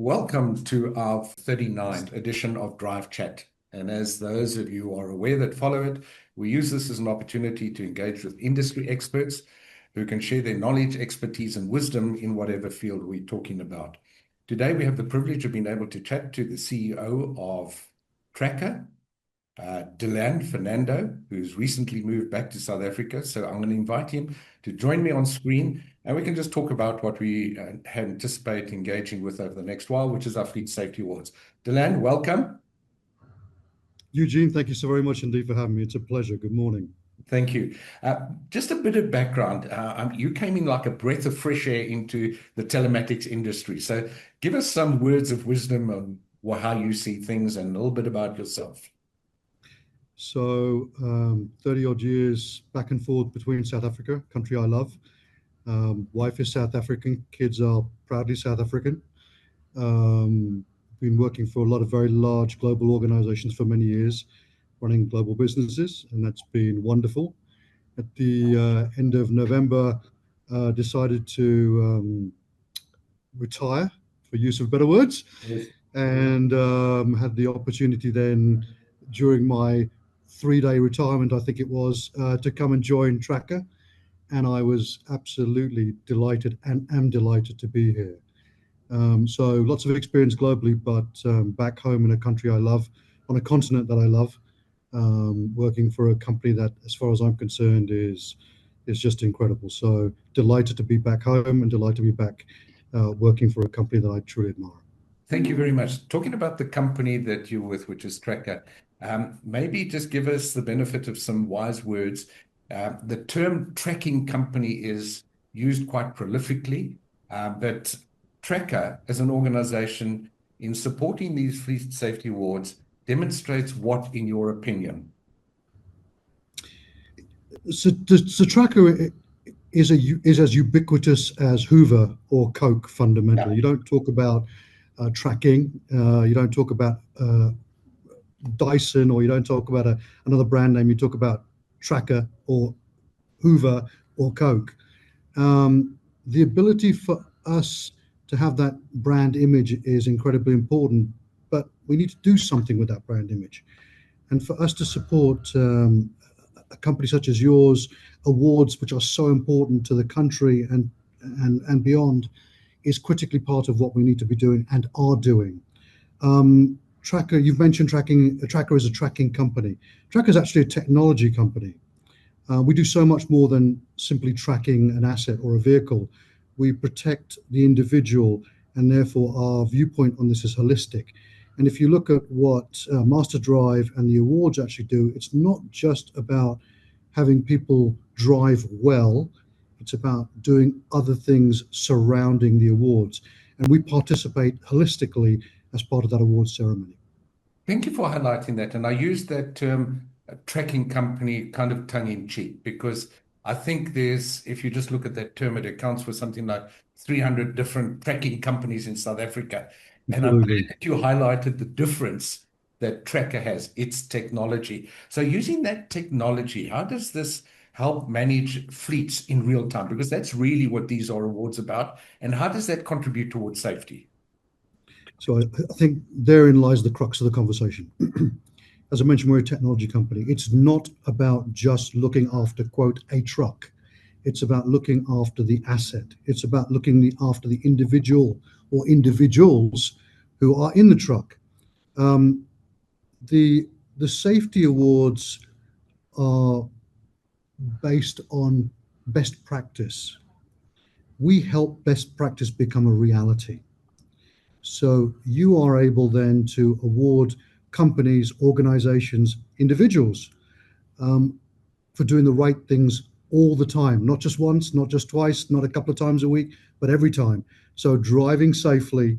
Welcome to our 39th edition of Drive Chat. And as those of you are aware that follow it, we use this as an opportunity to engage with industry experts who can share their knowledge, expertise, and wisdom in whatever field we're talking about. Today, we have the privilege of being able to chat to the CEO of Tracker, Dillan Fernando, who's recently moved back to South Africa. So I'm going to invite him to join me on screen, and we can just talk about what we anticipate engaging with over the next while, which is our Fleet Safety Awards. Dillan, welcome. Eugene, thank you so very much indeed for having me. It's a pleasure. Good morning. Thank you. Just a bit of background. You came in like a breath of fresh air into the telematics industry. So give us some words of wisdom on how you see things and a little bit about yourself. So 30 odd years back and forth between South Africa, country I love. Wife is South African, kids are proudly South African. Been working for a lot of very large global organizations for many years, running global businesses, and that's been wonderful. At the end of November, decided to retire, for use of better words, Yes. and had the opportunity then during my 3-day retirement, I think it was, to come and join Tracker. And I was absolutely delighted and am delighted to be here. So lots of experience globally, but back home in a country I love, on a continent that I love, working for a company that, as far as I'm concerned, is just incredible. So delighted to be back home and delighted to be back working for a company that I truly admire. Thank you very much. Talking about the company that you're with, which is Tracker, maybe just give us the benefit of some wise words. The term tracking company is used quite prolifically, but Tracker as an organization in supporting these Fleet Safety Awards demonstrates what, in your opinion? So Tracker is as ubiquitous as Hoover or Coke fundamentally. Yeah. You don't talk about tracking, you don't talk about Dyson, or you don't talk about another brand name, you talk about Tracker or Hoover or Coke. The ability for us to have that brand image is incredibly important, but we need to do something with that brand image. And for us to support a company such as yours, awards which are so important to the country and beyond, is critically part of what we need to be doing and are doing. Tracker, you've mentioned tracking. Tracker is a tracking company. Tracker is actually a technology company. We do so much more than simply tracking an asset or a vehicle. We protect the individual, and therefore our viewpoint on this is holistic. And if you look at what Master Drive and the awards actually do, it's not just about having people drive well, it's about doing other things surrounding the awards. And we participate holistically as part of that awards ceremony. Thank you for highlighting that. And I use that term tracking company kind of tongue in cheek, because I think if you just look at that term, it accounts for something like 300 different tracking companies in South Africa. And I'm glad that you highlighted the difference that Tracker has, its technology. So using that technology, how does this help manage fleets in real time? Because that's really what these are awards about. And how does that contribute towards safety? So I think therein lies the crux of the conversation. As I mentioned, we're a technology company. It's not about just looking after, quote, a truck. It's about looking after the asset. It's about looking after the individual or individuals who are in the truck. The safety awards are based on best practice. We help best practice become a reality. So you are able then to award companies, organizations, individuals for doing the right things all the time, not just once, not just twice, not a couple of times a week, but every time. So driving safely,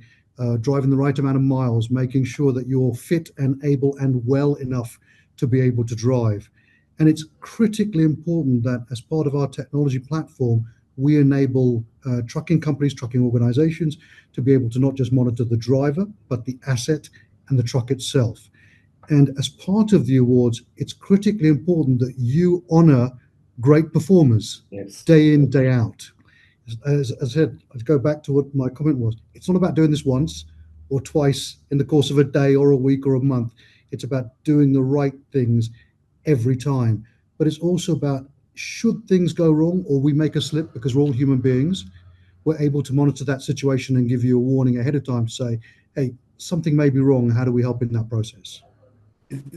driving the right amount of miles, making sure that you're fit and able and well enough to be able to drive. And it's critically important that as part of our technology platform, we enable trucking companies, trucking organizations to be able to not just monitor the driver, but the asset and the truck itself. And as part of the awards, it's critically important that you honor great performers. Yes. Day in, day out. As I said, I'd go back to what my comment was. It's not about doing this once or twice in the course of a day or a week or a month. It's about doing the right things every time. But it's also about, should things go wrong or we make a slip, because we're all human beings, we're able to monitor that situation and give you a warning ahead of time to say, hey, something may be wrong. How do we help in that process?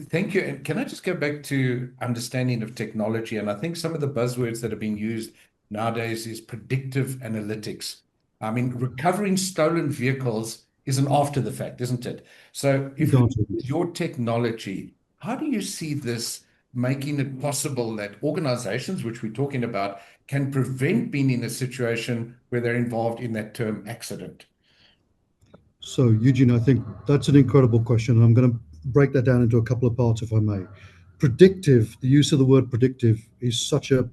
Thank you. And can I just go back to understanding of technology? And I think some of the buzzwords that are being used nowadays is predictive analytics. I mean, recovering stolen vehicles is an after the fact, isn't it? So You if we can't. use your technology, how do you see this making it possible that organizations, which we're talking about, can prevent being in a situation where they're involved in that term accident? So, Eugene, I think that's an incredible question. And I'm going to break that down into a couple of parts, if I may. Predictive, the use of the word predictive is such a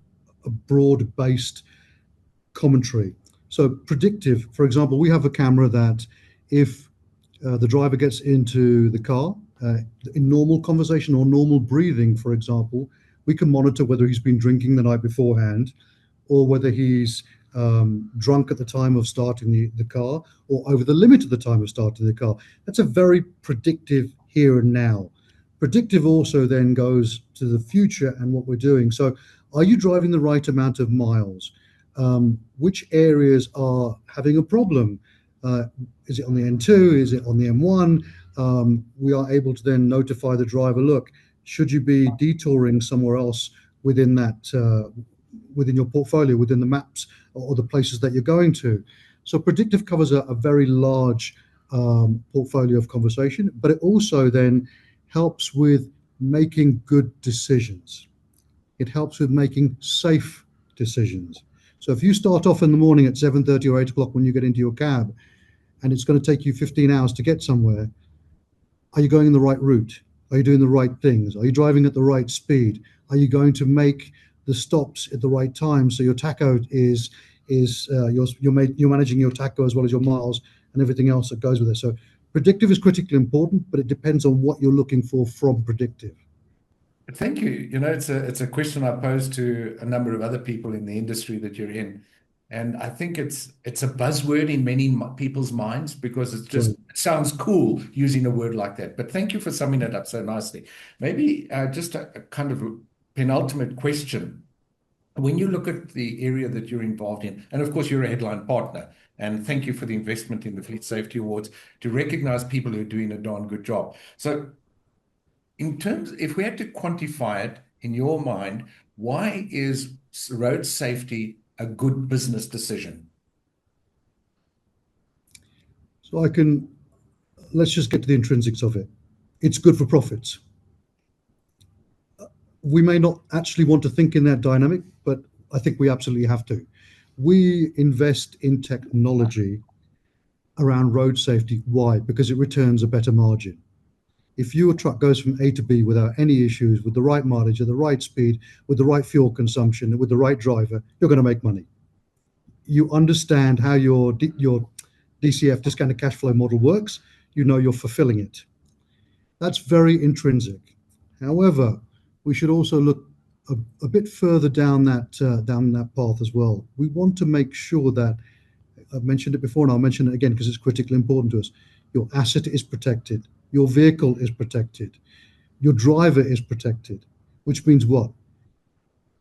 broad based commentary. So, predictive, for example, we have a camera that if the driver gets into the car, in normal conversation or normal breathing, for example, we can monitor whether he's been drinking the night beforehand, or whether he's drunk at the time of starting the car, or over the limit of the time of starting the car. That's a very predictive here and now. Predictive also then goes to the future and what we're doing. So, are you driving the right amount of miles? Which areas are having a problem? Is it on the N2? Is it on the M1? We are able to then notify the driver, look, should you be detouring somewhere else within that, within your portfolio, within the maps or the places that you're going to? So predictive covers a very large portfolio of conversation, but it also then helps with making good decisions. It helps with making safe decisions. So if you start off in the morning at 7:30 or 8 o'clock when you get into your cab, and it's going to take you 15 hours to get somewhere, are you going in the right route? Are you doing the right things? Are you driving at the right speed? Are you going to make the stops at the right time so your tacho you're managing your tacho as well as your miles and everything else that goes with it? So predictive is critically important, but it depends on what you're looking for from predictive. Thank you. You know, it's a question I pose to a number of other people in the industry that you're in, and I think it's a buzzword in many people's minds because it sounds cool using a word like that. But thank you for summing it up so nicely. Maybe just a kind of penultimate question. When you look at the area that you're involved in, and of course you're a headline partner, and thank you for the investment in the Fleet Safety Awards to recognize people who are doing a darn good job. So in terms, if we had to quantify it in your mind, why is road safety a good business decision? So let's just get to the intrinsics of it. It's good for profits. We may not actually want to think in that dynamic, but I think we absolutely have to. We invest in technology around road safety. Why? Because it returns a better margin. If your truck goes from A to B without any issues, with the right mileage, at the right speed, with the right fuel consumption, with the right driver, you're going to make money. You understand how your DCF, discounted cash flow model, works. You know you're fulfilling it. That's very intrinsic. However, we should also look a bit further down that path as well. We want to make sure that, I've mentioned it before and I'll mention it again because it's critically important to us, your asset is protected, your vehicle is protected, your driver is protected, which means what?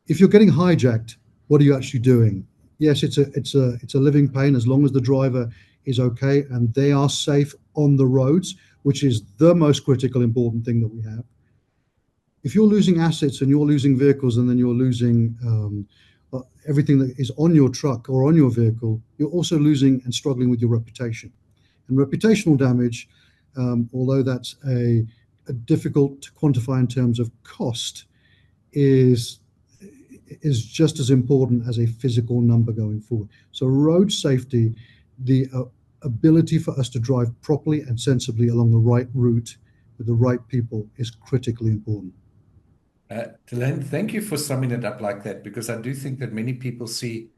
If you're getting hijacked, what are you actually doing? Yes, it's a living pain as long as the driver is okay and they are safe on the roads, which is the most critical important thing that we have. If you're losing assets and you're losing vehicles and then you're losing everything that is on your truck or on your vehicle, you're also losing and struggling with your reputation. And reputational damage, although that's a difficult to quantify in terms of cost, is just as important as a physical number going forward. So road safety, the ability for us to drive properly and sensibly along the right route with the right people is critically important. Dillan, thank you for summing it up like that, because I do think that many people see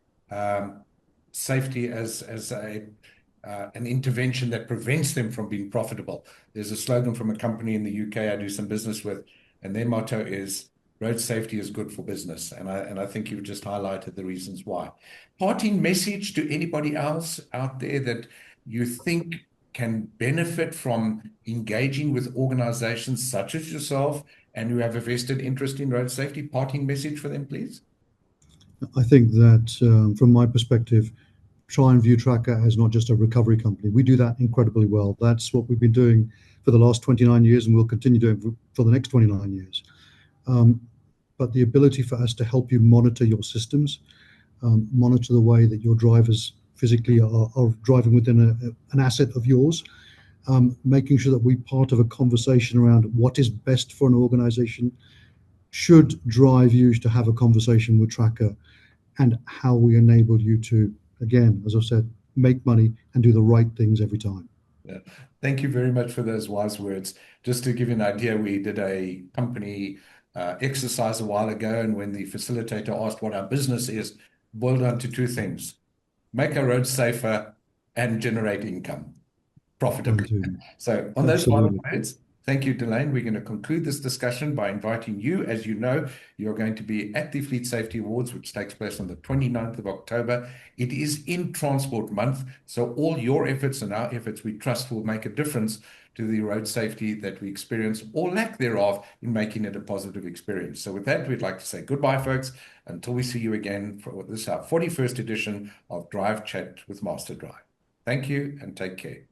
safety as an intervention that prevents them from being profitable. There's a slogan from a company in the UK I do some business with, and their motto is road safety is good for business. And I think you've just highlighted the reasons why. Parting message to anybody else out there that you think can benefit from engaging with organizations such as yourself and who have a vested interest in road safety? Parting message for them, please. I think that from my perspective, try and view Tracker as not just a recovery company. We do that incredibly well. That's what we've been doing for the last 29 years and we'll continue doing for the next 29 years. But the ability for us to help you monitor your systems, monitor the way that your drivers physically are driving within an asset of yours, making sure that we're part of a conversation around what is best for an organization should drive you to have a conversation with Tracker and how we enable you to, again, as I've said, make money and do the right things every time. Yeah. Thank you very much for those wise words. Just to give you an idea, we did a company exercise a while ago, and when the facilitator asked what our business is, boiled down to two things: make our roads safer and generate income profitably. So on those final words, thank you, Dillan. We're going to conclude this discussion by inviting you. As you know, you're going to be at the Fleet Safety Awards, which takes place on the 29th of October. It is in Transport Month, so all your efforts and our efforts, we trust, will make a difference to the road safety that we experience, or lack thereof, in making it a positive experience. So with that, we'd like to say goodbye, folks, until we see you again for this, our 41st edition of Drive Chat with Master Drive. Thank you and take care.